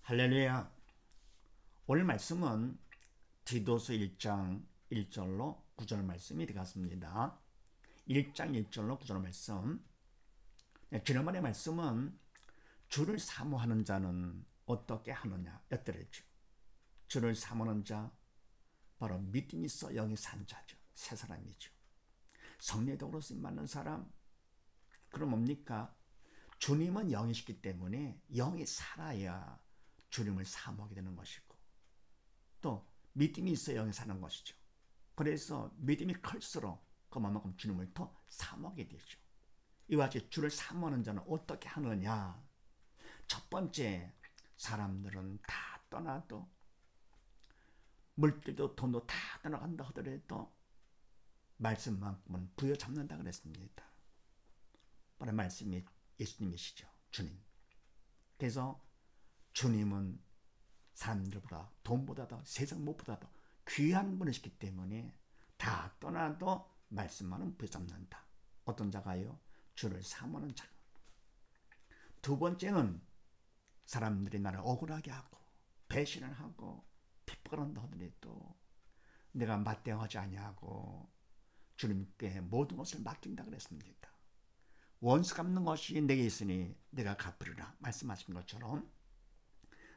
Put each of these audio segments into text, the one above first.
할렐루야. 오늘 말씀은 디도서 1장 1절로 9절 말씀이 되겠습니다. 1장 1절로 9절 말씀. 지난번의 말씀은 주를 사모하는 자는 어떻게 하느냐 였더랬죠. 주를 사모하는 자, 바로 믿음이 있어 영이 산 자죠. 새 사람이죠. 성례덕으로 쓰임받는 사람, 그럼 뭡니까? 주님은 영이시기 때문에 영이 살아야 주님을 사모하게 되는 것이고, 또 믿음이 있어 영이 사는 것이죠. 그래서 믿음이 클수록 그만큼 주님을 더 사모하게 되죠. 이와 같이 주를 사모하는 자는 어떻게 하느냐? 첫 번째, 사람들은 다 떠나도, 물질도 돈도 다 떠나간다 하더라도 말씀만큼은 부여잡는다 그랬습니다. 바로 말씀이 예수님이시죠. 주님. 그래서 주님은 사람들보다, 돈보다도, 세상 무엇보다도 귀한 분이시기 때문에 다 떠나도 말씀만은 부여잡는다. 어떤 자가요? 주를 사모하는 자. 두 번째는 사람들이 나를 억울하게 하고 배신을 하고 핍박을 한다 하더라도 내가 맞대응하지 아니하고 주님께 모든 것을 맡긴다 그랬습니다. 원수 갚는 것이 내게 있으니 내가 갚으리라 말씀하신 것처럼,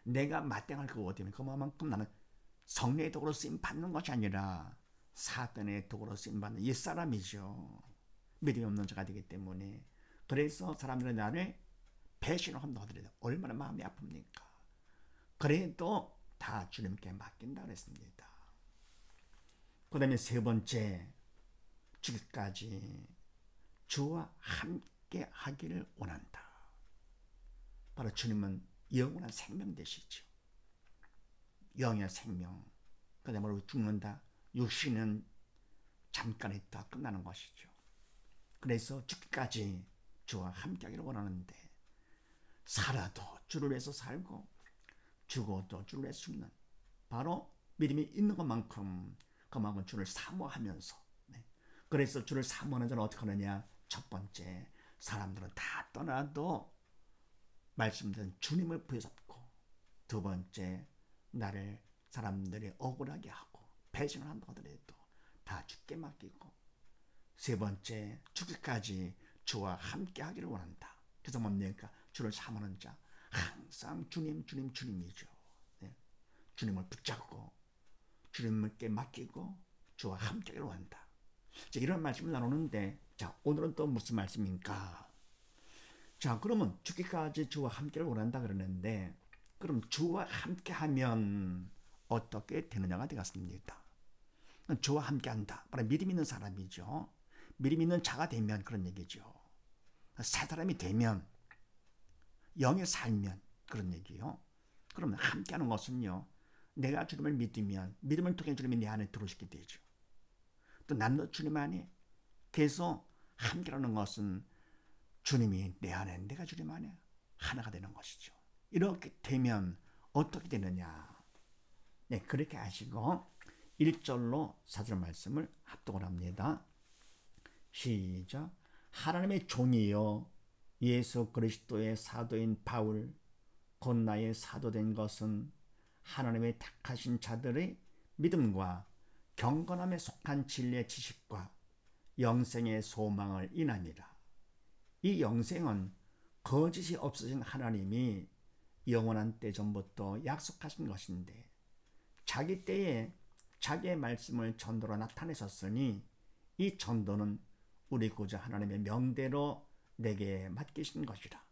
내가 맞대응할 그거 어디면 그만큼 나는 성령의 도구로 쓰임 받는 것이 아니라 사단의 도구로 쓰임 받는 옛사람이죠. 믿음이 없는 자가 되기 때문에. 그래서 사람들은 나를 배신을 한다 하더라도 얼마나 마음이 아픕니까? 그래도 다 주님께 맡긴다 그랬습니다. 그 다음에 세 번째, 죽기까지 주와 함께 하기를 원한다. 바로 주님은 영원한 생명 되시죠. 영의 생명. 그 다음에 죽는다. 육신은 잠깐 있다 끝나는 것이죠. 그래서 죽기까지 주와 함께 하기를 원하는데, 살아도 주를 위해서 살고 죽어도 주를 위해서 죽는, 바로 믿음이 있는 것만큼 그만큼 주를 사모하면서, 그래서 주를 사모하는 자는 어떻게 하느냐? 첫 번째, 사람들은 다 떠나도 말씀드린 주님을 부여잡고, 두 번째, 나를 사람들이 억울하게 하고 배신을 한다 하더라도 다 주께 맡기고, 세 번째, 죽기까지 주와 함께 하기를 원한다. 그래서 뭡니까? 주를 사모하는 자, 항상 주님이죠. 주님을 붙잡고 주님께 맡기고 주와 함께 하기를 원한다. 이런 말씀을 나누는데, 자, 오늘은 또 무슨 말씀입니까? 자, 그러면 죽기까지 주와 함께를 원한다 그러는데, 그럼 주와 함께 하면 어떻게 되느냐가 되겠습니다. 주와 함께 한다. 바로 믿음 있는 사람이죠. 믿음 있는 자가 되면 그런 얘기죠. 새 사람이 되면, 영에 살면 그런 얘기요. 그러면 함께 하는 것은요, 내가 주님을 믿으면 믿음을 통해 주님이 내 안에 들어오시게 되죠. 또 나도 주님 안에. 그래서 함께하는 것은 주님이 내 안에, 내가 주님 안에 하나가 되는 것이죠. 이렇게 되면 어떻게 되느냐? 네, 그렇게 하시고 1절로 4절 말씀을 합독을 합니다. 시작. 하나님의 종이요 예수 그리스도의 사도인 바울, 곧 나의 사도된 것은 하나님의 택하신 자들의 믿음과 경건함에 속한 진리의 지식과 영생의 소망을 인함이라. 이 영생은 거짓이 없으신 하나님이 영원한 때 전부터 약속하신 것인데, 자기 때에 자기의 말씀을 전도로 나타내셨으니 이 전도는 우리 구주 하나님의 명대로 내게 맡기신 것이라.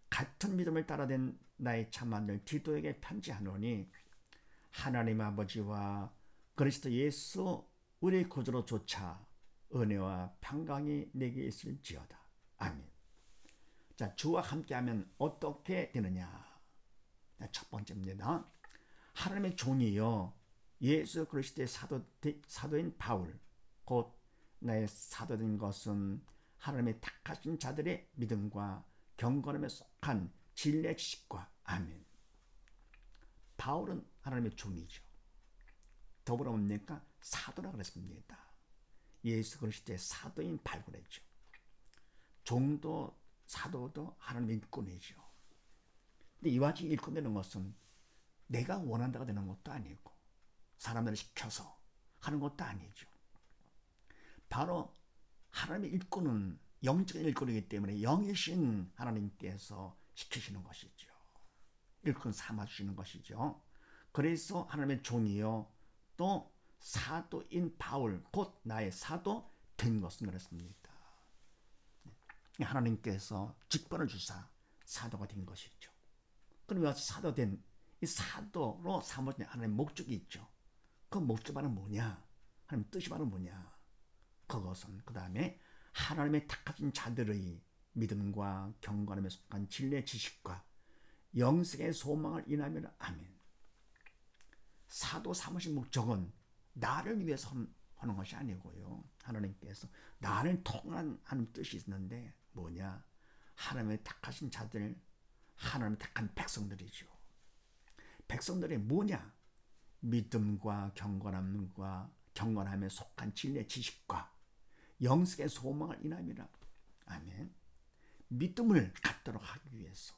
같은 믿음을 따라된 나의 참아들 디도에게 편지하노니, 하나님 아버지와 그리스도 예수 우리 구주로 조차 은혜와 평강이 내게 있을지어다. 아멘. 자, 주와 함께하면 어떻게 되느냐? 첫 번째입니다. 하나님의 종이요 예수 그리스도의 사도인 바울, 곧 나의 사도된 것은 하나님의 택하신 자들의 믿음과 경건함에 속한 진리의 지식과. 아멘. 바울은 하나님의 종이죠. 더불어 뭡니까? 사도라 그랬습니다. 예수 그리스도의 사도인 바울 그랬죠. 종도 사도도 하나님의 일꾼이죠. 이와 같이 일꾼되는 것은 내가 원한다가 되는 것도 아니고 사람들을 시켜서 하는 것도 아니죠. 바로 하나님의 일꾼은 영적인 일꾼이기 때문에 영이신 하나님께서 시키시는 것이죠. 일꾼 삼아주시는 것이죠. 그래서 하나님의 종이요 또 사도인 바울 곧 나의 사도 된 것은 그렇습니다. 하나님께서 직분을 주사 사도가 된 것이죠. 그러면 사도된 이 사도로 삼아진 하나님의 목적이 있죠. 그 목적 바로 뭐냐? 하나님 뜻이 바로 뭐냐? 그것은 그 다음에 하나님의 택하신 자들의 믿음과 경건함에 속한 진리의 지식과 영생의 소망을 인하면 아멘. 사도 삼으신 목적은 나를 위해서 하는 것이 아니고요. 하나님께서 나를 통한 하나님 뜻이 있는데 뭐냐? 하나님의 택하신 자들, 하나님의 택한 백성들이죠. 백성들이 뭐냐? 믿음과 경건함에 속한 진리의 지식과 영생의 소망을 인함이라. 아멘. 믿음을 갖도록 하기 위해서,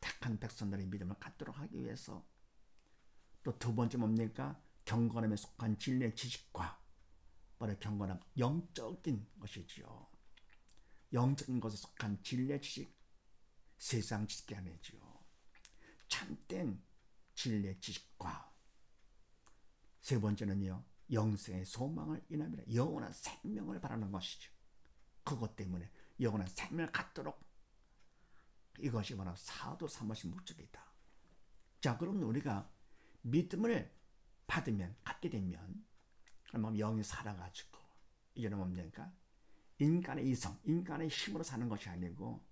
택한 백성들의 믿음을 갖도록 하기 위해서, 또 두 번째 뭡니까? 경건함에 속한 진리의 지식과, 바로 경건함, 영적인 것이지요. 영적인 것에 속한 진리의 지식, 세상 지식이 아니지요. 참된 진리의 지식과, 세 번째는요, 영생의 소망을 인함이라. 영원한 생명을 바라는 것이죠. 그것 때문에 영원한 생명을 갖도록, 이것이 바로 사도 삼으신 목적이다. 자, 그럼 우리가 믿음을 받으면, 갖게 되면, 그러면 영이 살아가지고 이제는 뭡니까? 인간의 이성, 인간의 힘으로 사는 것이 아니고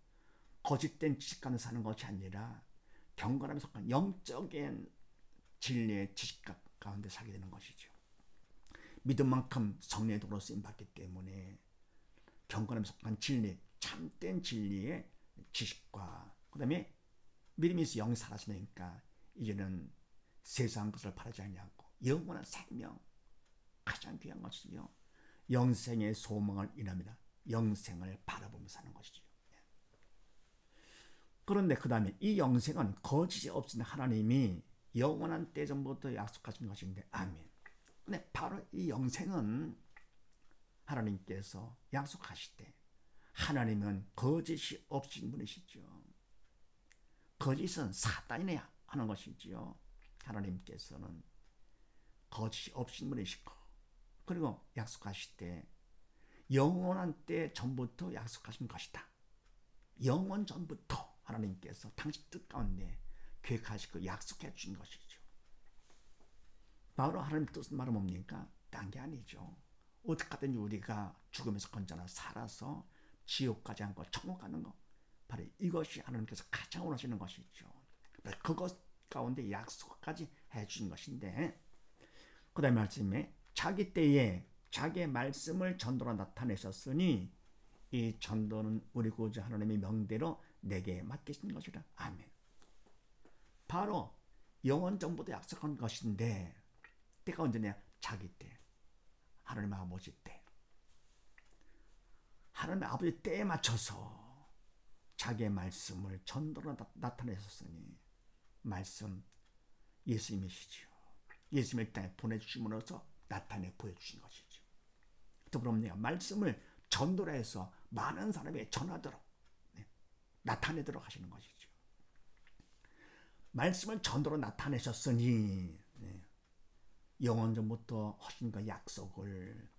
거짓된 지식과는 사는 것이 아니라 경건함에 속한 영적인 진리의 지식 가운데 살게 되는 것이죠. 믿음만큼 성령의 도로 쓰임받기 때문에 경건함에 속한 진리, 참된 진리의 지식과, 그 다음에 믿음이 있어 영이 살아있으니까 이제는 세상 것을 바라지 않냐고 영원한 생명, 가장 귀한 것이요, 영생의 소망을 인합니다. 영생을 바라보며 사는 것이죠. 그런데 그 다음에 이 영생은 거짓이 없으신 하나님이 영원한 때 전부터 약속하신 것인데, 아멘. 근데 바로 이 영생은 하나님께서 약속하실 때, 하나님은 거짓이 없으신 분이시죠. 거짓은 사단이 하는 것이지요. 하나님께서는 거짓이 없으신 분이시고, 그리고 약속하실 때 영원한 때 전부터 약속하신 것이다. 영원 전부터 하나님께서 당신 뜻 가운데 계획하시고 약속해 주신 것이죠. 바로 하나님 뜻은 말은 뭡니까? 딴 게 아니죠. 어떻게 하든지 우리가 죽음에서 건져나 살아서 지옥 가지 않고 천국 가는 것, 바로 이것이 하나님께서 가장 원하시는 것이죠. 그것 가운데 약속까지 해주신 것인데, 그 다음에 말씀에 자기 때에 자기의 말씀을 전도로 나타내셨으니 이 전도는 우리 구주 하나님의 명대로 내게 맡기신 것이라. 아멘. 바로 영원 전부터 약속한 것인데, 때가 언제냐? 자기 때, 하나님 아버지 때, 하나님 아버지 때에 맞춰서 자기의 말씀을 전도로 나타내셨으니, 말씀 예수님이시죠. 예수님을 땅에 보내주심으로써 나타내 보여주신 것이죠. 또 그럼 내가 말씀을 전도로 해서 많은 사람에게 전하도록, 나타내도록 하시는 것이죠. 말씀을 전도로 나타내셨으니, 영원 전부터 하신 그 약속을,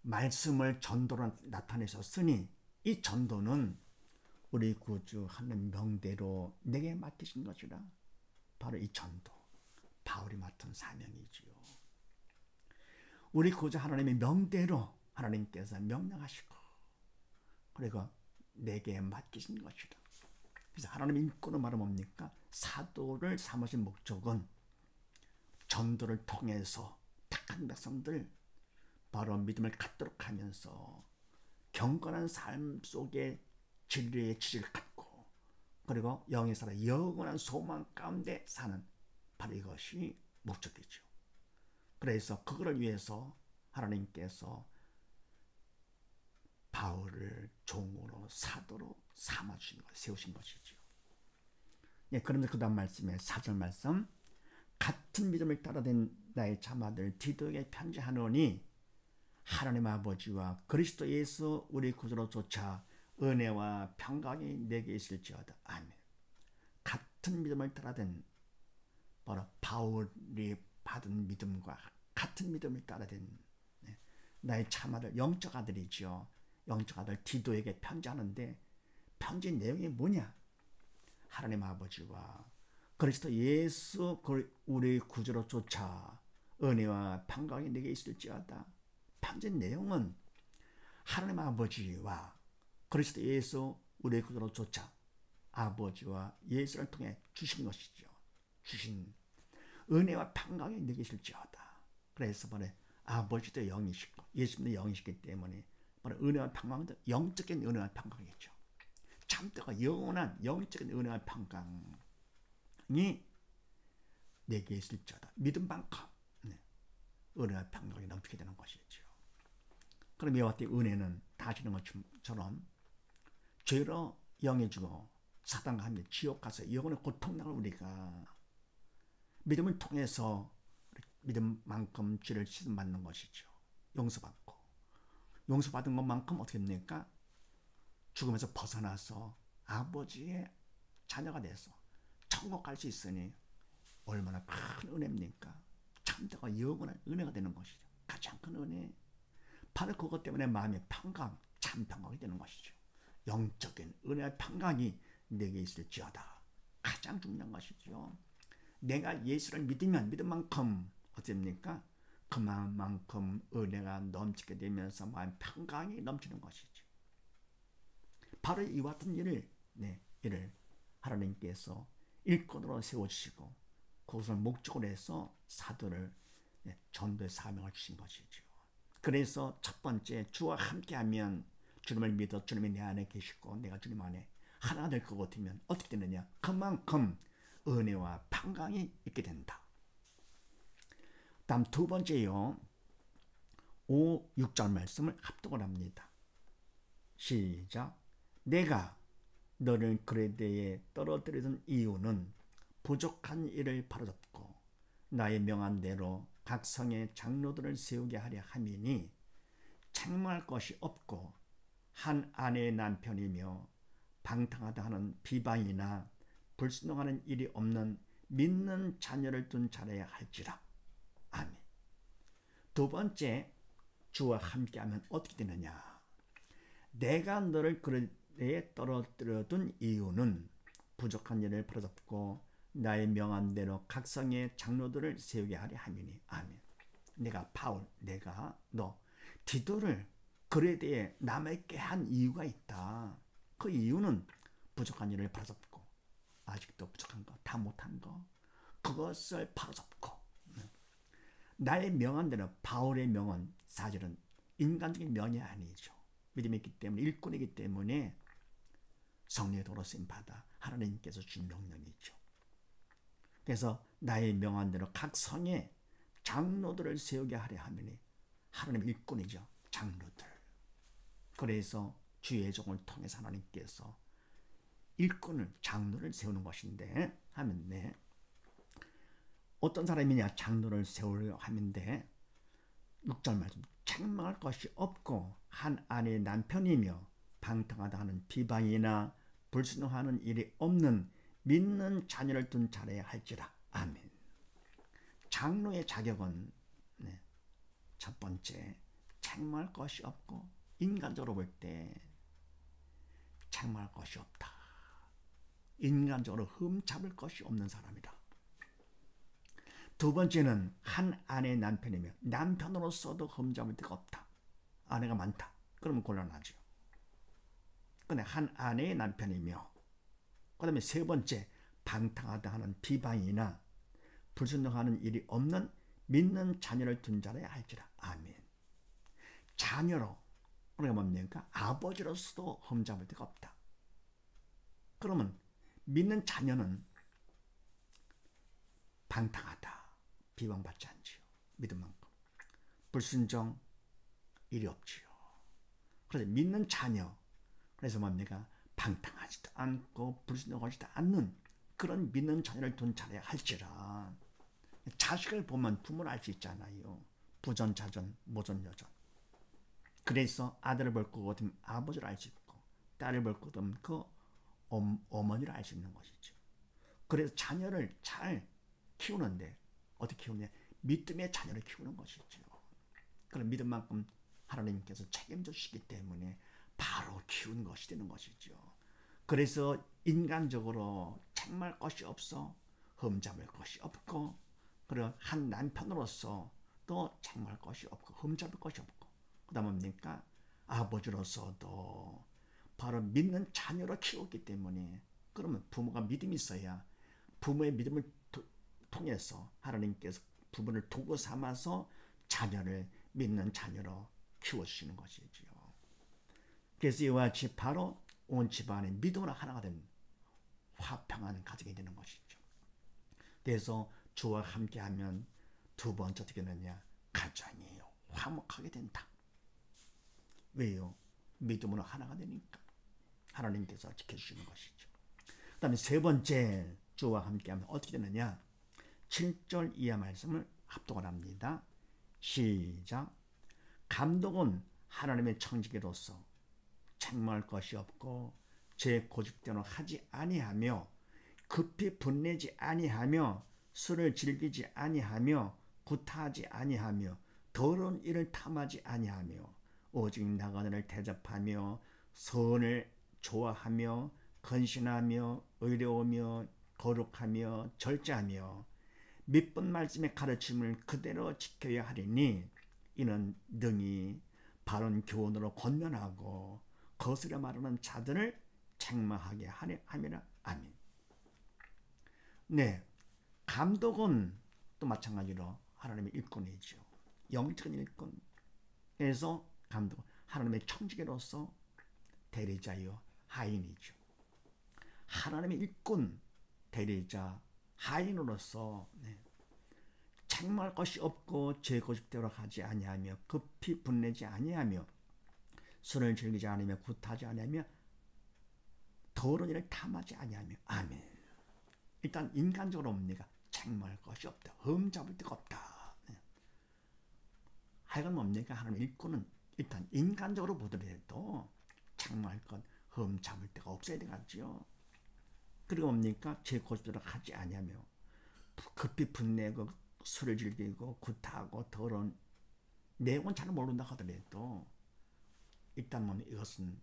말씀을 전도로 나타내셨으니 이 전도는 우리 구주 하나님 명대로 내게 맡기신 것이라. 바로 이 전도, 바울이 맡은 사명이지요. 우리 구주 하나님의 명대로 하나님께서 명령하시고, 그리고 내게 맡기신 것이라. 그래서 하나님의 일꾼은 말은 뭡니까? 사도를 삼으신 목적은 전도를 통해서 택한 백성들, 바로 믿음을 갖도록 하면서 경건한 삶 속에 진리의 지식을 갖고, 그리고 영에 살아 영원한 소망 가운데 사는, 바로 이것이 목적이죠. 그래서 그거를 위해서 하나님께서 바울을 종으로, 사도로 삼아주신 것, 세우신 것이죠. 예, 그런데 그 다음 말씀에 4절 말씀, 같은 믿음을 따라된 나의 자마들 디도에게 편지하노니 하나님 아버지와 그리스도 예수 우리 구주로 쫓아 은혜와 평강이 내게 있을지어다. 아멘. 같은 믿음을 따라된, 바로 바울이 받은 믿음과 같은 믿음을 따라된 나의 참아들, 영적 아들이죠. 영적 아들 디도에게 편지하는데, 편지 내용이 뭐냐? 하나님 아버지와 그리스도 예수 우리 구주로 쫓아 은혜와 평강이 내게 있을지어다. 편지 내용은 하나님 아버지와 그리스도 예수 우리 구주로 쫓아 아버지와 예수를 통해 주신 것이죠. 주신 은혜와 평강이 내게 있을지어다. 그래서 말해 아버지도 영이시고 예수님도 영이시기 때문에 바로 은혜와 평강도 영적인 은혜와 평강이죠. 참되고 영원한 영적인 은혜와 평강이 내게 있을지어다. 믿음만큼 은혜와 평강이 넘치게 되는 것이죠. 그럼 이와 같은 은혜는 다시는 것처럼 죄로 영해지고 사단과 함께 지옥 가서 영원히 고통당할 우리가 믿음을 통해서 믿음만큼 죄를 씻음받는 것이죠. 용서받고 용서받은 것만큼 어떻게 됩니까? 죽음에서 벗어나서 아버지의 자녀가 돼서 천국 갈 수 있으니 얼마나 큰 은혜입니까? 참되고 영원한 은혜가 되는 것이죠. 가장 큰 은혜. 바로 그것 때문에 마음의 평강, 참 평강이 되는 것이죠. 영적인 은혜와 평강이 내게 있을지어다. 가장 중요한 것이죠. 내가 예수를 믿으면 믿음만큼 어떻습니까? 그만큼 은혜가 넘치게 되면서 마음 평강이 넘치는 것이죠. 바로 이와 같은 일을 하나님께서 일꾼으로 세워주시고 그것을 목적으로 해서 사도를 전도의 사명을 주신 것이죠. 그래서 첫 번째, 주와 함께하면 주님을 믿어 주님이 내 안에 계시고 내가 주님 안에 하나가 될 것 같으면 어떻게 되느냐? 그만큼 은혜와 평강이 있게 된다. 다음 두 번째요. 5, 6절 말씀을 합독을 합니다. 시작. 내가 너를 그레데에 떨어뜨리던 이유는 부족한 일을 바로잡고 나의 명한 대로 각 성의 장로들을 세우게 하려 함이니 책망할 것이 없고 한 아내의 남편이며 방탕하다 하는 비방이나 불순종하는 일이 없는 믿는 자녀를 둔 자라야 할지라. 아멘. 두 번째, 주와 함께하면 어떻게 되느냐? 내가 너를 그레데에 떨어뜨려둔 이유는 부족한 일을 바로잡고 나의 명한 대로 각 성의 장로들을 세우게 하려 함이니. 아멘. 내가 바울, 내가 너 디도를 그레데에 남아있게 한 이유가 있다. 그 이유는 부족한 일을 바로잡고 아직도 부족한 거, 다 못한 거, 그것을 바로잡고 나의 명한 대로, 바울의 명은 사실은 인간적인 면이 아니죠. 믿음이 있기 때문에, 일꾼이기 때문에 성령의 도로 쓰임 받아 하나님께서 주신 명령이죠. 그래서 나의 명한 대로 각 성에 장로들을 세우게 하려 하면 하나님 일꾼이죠. 장로들. 그래서 주의 종을 통해서 하나님께서 일꾼을, 장로를 세우는 것인데 하면 어떤 사람이냐? 장로를 세우려 하는데 6절 말씀, 책망할 것이 없고 한 아내의 남편이며 방탕하다 하는 비방이나 불순종하는 일이 없는 믿는 자녀를 둔 자라야 할지라. 아멘. 장로의 자격은 첫 번째, 책망할 것이 없고, 인간적으로 볼 때 책망할 것이 없다. 인간적으로 흠잡을 것이 없는 사람이다. 두 번째는 한 아내의 남편이며 남편으로서도 흠잡을 데가 없다. 아내가 많다. 그러면 곤란하죠. 근데 한 아내의 남편이며, 그 다음에 세 번째, 방탕하다 하는 비방이나 불순종하는 일이 없는 믿는 자녀를 둔 자라야 할지라. 아멘. 자녀로, 그러니까 뭡니까? 아버지로서도 흠잡을 데가 없다. 그러면 믿는 자녀는 방탕하다, 비방받지 않지요. 믿음만큼. 불순종, 일이 없지요. 그래서 믿는 자녀, 그래서 뭡니까? 방탕하지도 않고 불순종하지도 않는 그런 믿는 자녀를 둔 자녀야 할지라. 자식을 보면 부모를 알 수 있잖아요. 부전자전 모전여전. 그래서 아들을 볼 것 같으면 아버지를 알 수 있고, 딸을 볼 것 같으면 그 어머니를 알 수 있는 것이죠. 그래서 자녀를 잘 키우는데 어떻게 키우냐? 믿음의 자녀를 키우는 것이죠. 그런 믿음만큼 하나님께서 책임져 주시기 때문에 바로 키운 것이 되는 것이죠. 그래서 인간적으로 책망할 것이 없어, 흠잡을 것이 없고, 그리고 한 남편으로서 또 책망할 것이 없고 흠잡을 것이 없고, 그 다음 뭡니까? 아버지로서도 바로 믿는 자녀로 키웠기 때문에, 그러면 부모가 믿음이 있어야 부모의 믿음을 통해서 하나님께서 부모를 도구 삼아서 자녀를 믿는 자녀로 키워주시는 것이지요. 그래서 이와 같이 바로 온 집안의 믿음으로 하나가 된 화평한 가정이 되는 것이죠. 그래서 주와 함께하면 두 번째 어떻게 되느냐? 가정이 화목하게 된다. 왜요? 믿음으로 하나가 되니까 하나님께서 지켜주시는 것이죠. 그 다음에 세 번째, 주와 함께하면 어떻게 되느냐? 7절 이하 말씀을 합독을 합니다. 시작. 감독은 하나님의 청지기로서 책망할 것이 없고 제 고집대로 하지 아니하며 급히 분내지 아니하며 술을 즐기지 아니하며 구타하지 아니하며 더러운 일을 탐하지 아니하며 오직 나가는을 대접하며 선을 좋아하며 건신하며 의로우며 거룩하며 절제하며 믿본 말씀의 가르침을 그대로 지켜야 하리니 이는 능히 바른 교훈으로 권면하고 거스려 말하는 자들을 책망하게 함이라. 아멘. 네, 감독은 또 마찬가지로 하나님의 일꾼이죠. 영적인 일꾼. 그래서 감독은 하나님의 청지기로서 대리자요 하인이죠. 하나님의 일꾼, 대리자, 하인으로서 책망할 것이 없고 제 고집대로 하지 아니하며 급히 분내지 아니하며 술을 즐기지 아니하며 구타하지 아니하며 더러운 일을 탐하지 아니하며. 아멘. 일단 인간적으로 뭡니까? 책망할 것이 없다. 흠잡을 데가 없다. 하여간 뭡니까? 하나님 일꾼은 일단 인간적으로 보더라도 책망할 것, 흠잡을 데가 없어야 되겠지요. 그리고 뭡니까? 제 고집대로 하지 아니하며 급히 분내고 술을 즐기고 구타하고 더러운, 내용은 잘 모른다 하더라도 일단 뭡니까? 이것은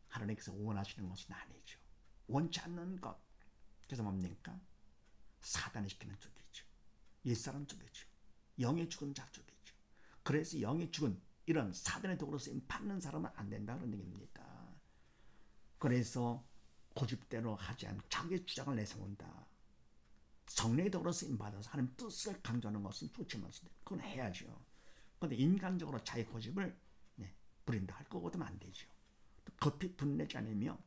하나님께서 원하시는 것은 아니죠. 원치 않는 것. 그래서 뭡니까? 사단이 시키는 쪽이죠. 옛사람 쪽이죠. 영의 죽은 자 쪽이죠. 그래서 영의 죽은 이런 사단의 도구로 쓰임 받는 사람은 안 된다 그런 얘기입니다. 그래서 고집대로 하지 않고 자기의 주장을 내세운다. 성령의 도구로 쓰임 받아서 하나님 뜻을 강조하는 것은 좋지만 그건 해야죠. 그런데 인간적으로 자기 고집을 부린다 할 거거든 안 되죠. 급히 분내지 않으며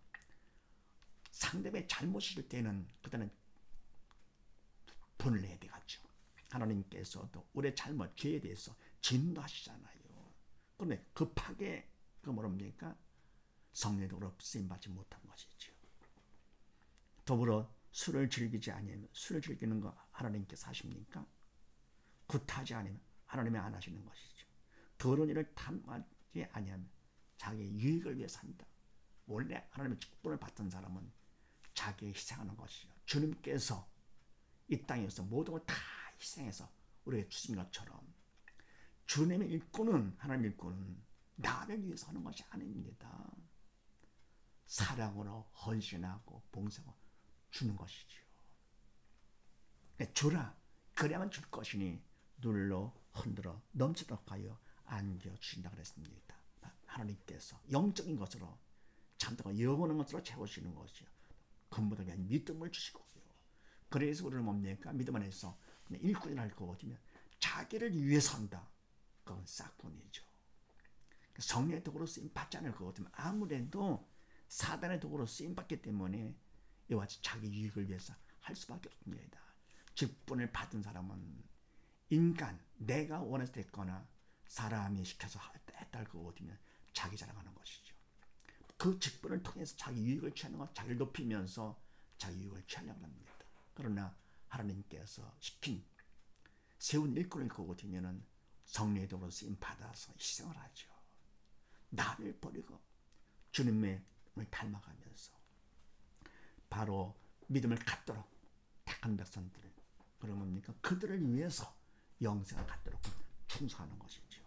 상대방의 잘못일 때는 그때는 분을 내야 되겠죠. 하나님께서도 우리의 잘못, 죄에 대해서 진노하시잖아요. 그런데 급하게 그 뭐랍니까? 성령의 도구로 쓰임받지 못한 것이죠. 더불어 술을 즐기지 아니하면, 술을 즐기는 거 하나님께서 하십니까? 구타하지 않으면 하나님이 안 하시는 것이죠. 더러운 일을 탐하지 아니하면 자기 유익을 위해 산다. 원래 하나님의 축복을 받던 사람은 자기의 희생하는 것이죠. 주님께서 이 땅에서 모든 걸 다 희생해서 우리에게 주신 것처럼 주님의 일꾼은, 하나님의 일꾼은 나를 위해서 하는 것이 아닙니다. 사랑으로 헌신하고 봉사하고 주는 것이죠. 주라, 그래야만 줄 것이니 눌러 흔들어 넘치도록 하여 안겨주신다 그랬습니다. 하나님께서 영적인 것으로 참되고 영원한 것으로 채우시는 것이요. 근본에 대한 믿음을 주시고요. 그래서 우리는 뭡니까? 믿음 안에서 일꾼이라 할 거거든요. 자기를 위해서 한다. 그건 싹군이죠. 성령의 도구로 쓰임 받지 않을 거거든요. 아무래도 사단의 도구로 쓰임 받기 때문에 이와 같이 자기 유익을 위해서 할 수밖에 없습니다. 직분을 받은 사람은 인간, 내가 원해서 됐거나 사람이 시켜서 했다 할 거거든요. 자기 자랑하는 것이죠. 그 직분을 통해서 자기 유익을 취하는 것, 자기를 높이면서 자기 유익을 취하려고 합니다. 그러나 하나님께서 시킨 세운 일꾼을 거두면은 성령의 도로 쓰임 받아서 희생을 하죠. 나를 버리고 주님의 닮아가면서 바로 믿음을 갖도록 택한 백성들을, 그런 겁니까? 그들을 위해서 영생을 갖도록 충성하는 것이죠.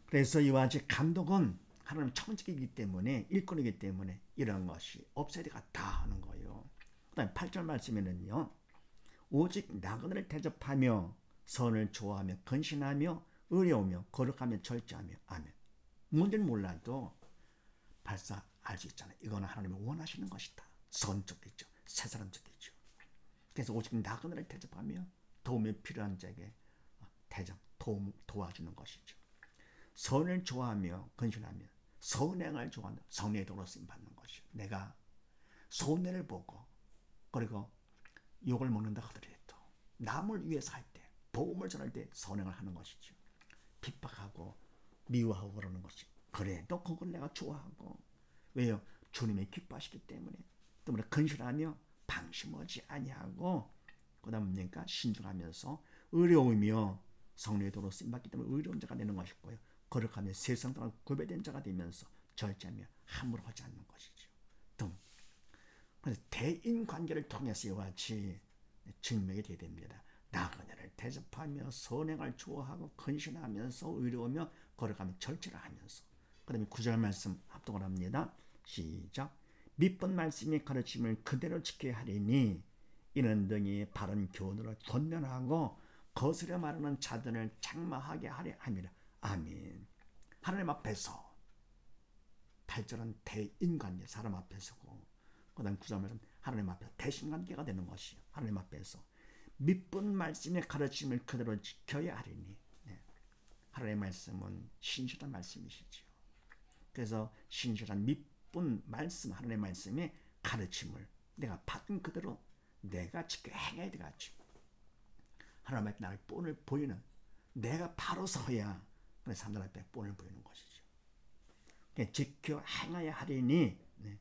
그래서 이와 같이 감독은 하나님 청직이기 때문에, 일꾼이기 때문에 이런 것이 없어야 되겠다 하는 거예요. 그 다음에 8절 말씀에는요, 오직 나그네를 대접하며 선을 좋아하며 근신하며 의로우며 거룩하며 절제하며. 아멘. 뭔지는 몰라도 발사 알 수 있잖아요. 이거는 하나님이 원하시는 것이다. 선적이죠. 새 사람적이죠. 그래서 오직 나그네를 대접하며 도움이 필요한 자에게 도와주는 것이죠. 선을 좋아하며 근신하며 선행을 좋아하는 성령의 도로 쓰임 받는 것이죠. 내가 손해를 보고 그리고 욕을 먹는다 하더라도 남을 위해서 할 때, 복음을 전할 때 선행을 하는 것이죠. 핍박하고 미워하고 그러는 것이, 그래도 그걸 내가 좋아하고. 왜요? 주님이 기뻐하시기 때문에 근신하며 방심하지 아니하고, 그 다음 뭡니까? 신중하면서 의로우며 성령의 도로 쓰임받기 때문에 의로운 자가 되는 것이고요. 거룩하며 세상 사람 구별된 자가 되면서 절제하며 함부로 하지 않는 것이죠. 그래서 대인관계를 통해서 이와 같이 증명이 되어야 됩니다. 나그네를 대접하며 선행을 좋아하고 근신하면서 의로우며 거룩하며 절제를 하면서. 그 다음에 9절 말씀 합독을 합니다. 시작. 밑본 말씀의 가르침을 그대로 지켜야 하리니 이는 등이 바른 교훈으로 권면하고 거스려 말하는 자들을 장마하게 하려 함이라. 아멘. 하나님 앞에서 8절은 대인관계, 사람 앞에서고, 그 다음 9절은 하나님 앞에서 대신관계가 되는 것이요. 하나님 앞에서 밑본 말씀의 가르침을 그대로 지켜야 하리니. 네. 하나님의 말씀은 신실한 말씀이시죠. 그래서 신실한 밑본 말씀, 하나님의 말씀의 가르침을 내가 받은 그대로 내가 지켜 행해야 되겠죠. 하나님 앞에 나를 본을 보이는, 내가 바로 서야 사람들 앞에 본을 보이는 것이죠. 지켜 행해야 하리니. 네.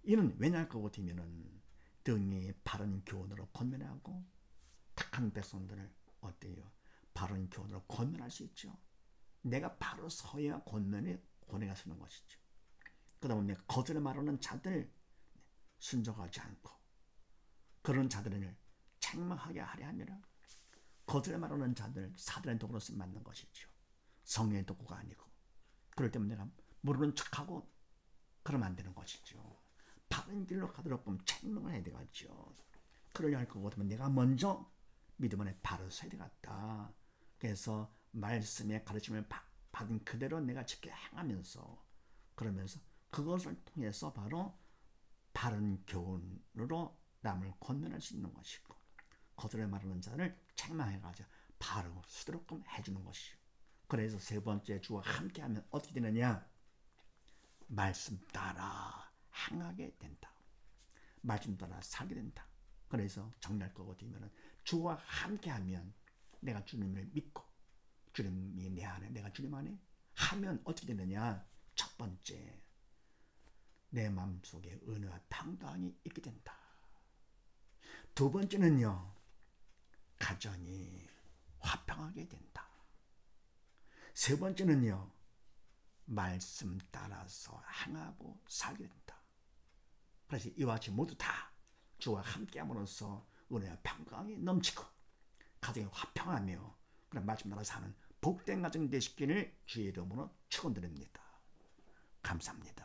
이는 왜냐할 것 같으면은 등이 바른 교훈으로 권면하고, 택한 백성들을 어때요? 바른 교훈으로 권면할 수 있죠. 내가 바로 서야 권해가 서는 것이죠. 그 다음에 거절을 말하는 자들 순종하지 않고 그런 자들을 책망하게 하려 함이라. 거절을 말하는 자들 사단의 도구로 쓰임 받는 것이죠. 성령의 도구가 아니고. 그럴 때면 내가 모르는 척하고 그러면 안 되는 것이죠. 바른 길로 가도록 보면 책망을 해야 되겠죠. 그러려 할 것 같으면 내가 먼저 믿음 안에 바로 서야 되겠다. 그래서 말씀의 가르침을 받은 그대로 내가 지켜 행하면서, 그러면서 그것을 통해서 바로 바른 교훈으로 남을 권면할 수 있는 것이고, 거절에 말하는 자를 책망해가지고 바로 수도록끔 해주는 것이요. 그래서 세 번째, 주와 함께하면 어떻게 되느냐? 말씀 따라 행하게 된다. 말씀 따라 살게 된다. 그래서 정리할 거고 되면은 주와 함께하면 내가 주님을 믿고 주님이 내 안에, 내가 주님 안에 하면 어떻게 되느냐? 첫 번째, 내 마음속에 은혜와 평강이 있게 된다. 두 번째는요, 가정이 화평하게 된다. 세 번째는요, 말씀 따라서 행하고 살게 된다. 그래서 이와 같이 모두 다 주와 함께함으로써 은혜와 평강이 넘치고 가정이 화평하며 그런 말씀 따라 사는 복된 가정 되시기를 주의 이름으로 축원드립니다. 감사합니다.